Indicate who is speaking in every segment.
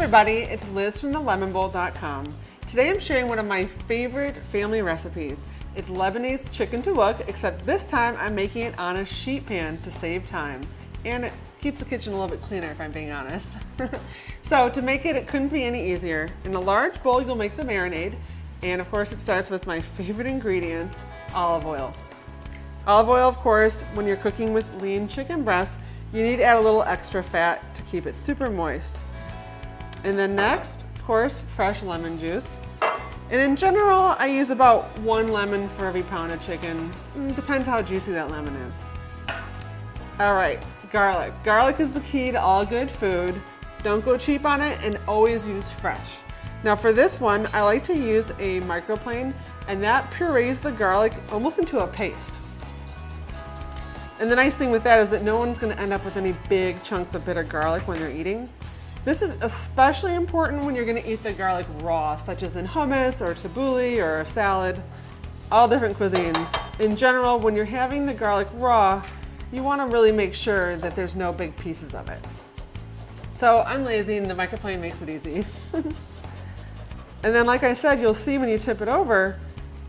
Speaker 1: everybody, it's Liz from thelemonbowl.com. Today I'm sharing one of my favorite family recipes. It's Lebanese chicken Tawook, except this time I'm making it on a sheet pan to save time. And it keeps the kitchen a little bit cleaner if I'm being honest. So to make it, it couldn't be any easier. In a large bowl you'll make the marinade, and of course it starts with my favorite ingredients, olive oil. Olive oil, of course, when you're cooking with lean chicken breasts, you need to add a little extra fat to keep it super moist. And then next, of course, fresh lemon juice. And in general, I use about 1 lemon for every pound of chicken. Depends how juicy that lemon is. All right, garlic. Garlic is the key to all good food. Don't go cheap on it and always use fresh. Now for this one, I like to use a microplane, and that purees the garlic almost into a paste. And the nice thing with that is that no one's going to end up with any big chunks of bitter garlic when they're eating. This is especially important when you're going to eat the garlic raw, such as in hummus or tabbouleh or a salad, all different cuisines. In general, when you're having the garlic raw, you want to really make sure that there's no big pieces of it. So I'm lazy and the microplane makes it easy. And then like I said, you'll see when you tip it over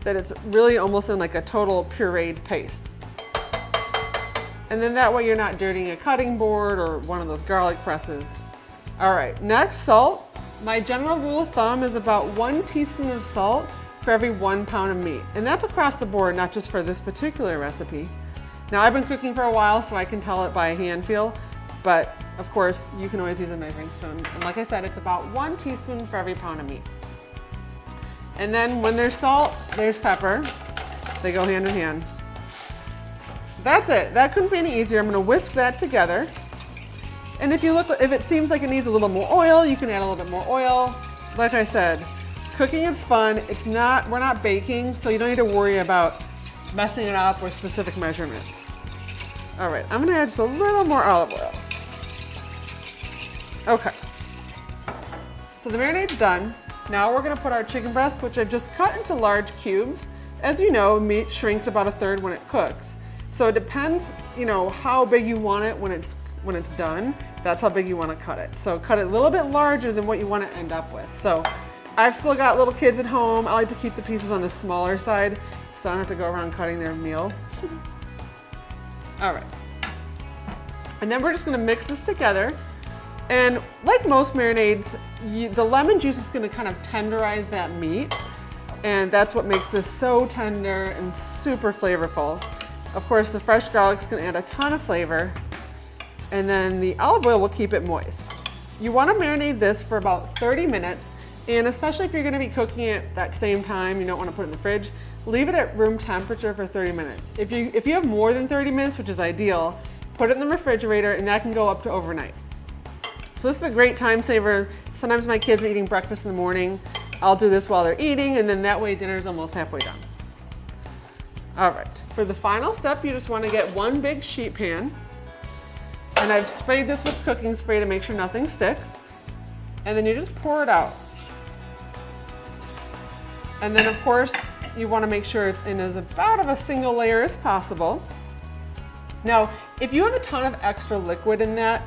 Speaker 1: that it's really almost in like a total pureed paste. And then that way you're not dirtying a cutting board or one of those garlic presses. All right, next, salt. My general rule of thumb is about 1 teaspoon of salt for every 1 pound of meat. And that's across the board, not just for this particular recipe. Now I've been cooking for a while, so I can tell it by hand feel, but of course you can always use a measuring spoon. And like I said, it's about 1 teaspoon for every pound of meat. And then when there's salt, there's pepper. They go hand in hand. That's it. That couldn't be any easier. I'm going to whisk that together. And if it seems like it needs a little more oil, you can add a little bit more oil. Like I said, cooking is fun. We're not baking, so you don't need to worry about messing it up or specific measurements. All right, I'm going to add just a little more olive oil. Okay. So the marinade's done. Now we're going to put our chicken breast, which I've just cut into large cubes. As you know, meat shrinks about 1/3 when it cooks. So it depends, how big you want it when it's done. That's how big you want to cut it. So cut it a little bit larger than what you want to end up with. So I've still got little kids at home. I like to keep the pieces on the smaller side so I don't have to go around cutting their meal. All right. And then we're just going to mix this together. And like most marinades, the lemon juice is going to kind of tenderize that meat. And that's what makes this so tender and super flavorful. Of course, the fresh garlic is going to add a ton of flavor, and then the olive oil will keep it moist. You want to marinate this for about 30 minutes, and especially if you're going to be cooking it that same time, you don't want to put it in the fridge, leave it at room temperature for 30 minutes. If you have more than 30 minutes, which is ideal, put it in the refrigerator, and that can go up to overnight. So this is a great time saver. Sometimes my kids are eating breakfast in the morning. I'll do this while they're eating, and then that way dinner's almost halfway done. All right, for the final step, you just want to get 1 big sheet pan, and I've sprayed this with cooking spray to make sure nothing sticks, and then you just pour it out. And then of course, you want to make sure it's in as about of a single layer as possible. Now, if you have a ton of extra liquid in that,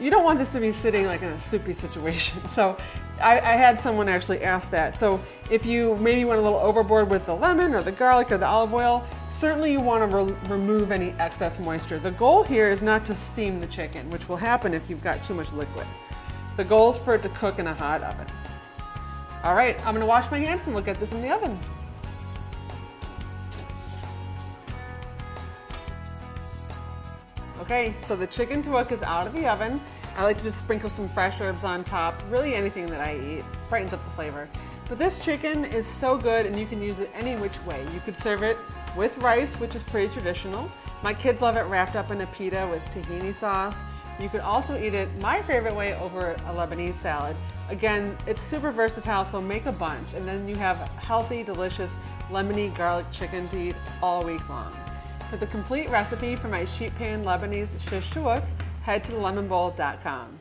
Speaker 1: you don't want this to be sitting like in a soupy situation. So I had someone actually ask that. So if you maybe went a little overboard with the lemon or the garlic or the olive oil, certainly you want to remove any excess moisture. The goal here is not to steam the chicken, which will happen if you've got too much liquid. The goal is for it to cook in a hot oven. All right, I'm going to wash my hands and we'll get this in the oven. Okay, so the chicken Tawook is out of the oven. I like to just sprinkle some fresh herbs on top. Really anything that I eat brightens up the flavor. But this chicken is so good and you can use it any which way. You could serve it with rice, which is pretty traditional. My kids love it wrapped up in a pita with tahini sauce. You could also eat it my favorite way over a Lebanese salad. Again, it's super versatile, so make a bunch. And then you have healthy, delicious, lemony garlic chicken to eat all week long. For the complete recipe for my sheet pan Lebanese Shish Tawook, head to thelemonbowl.com.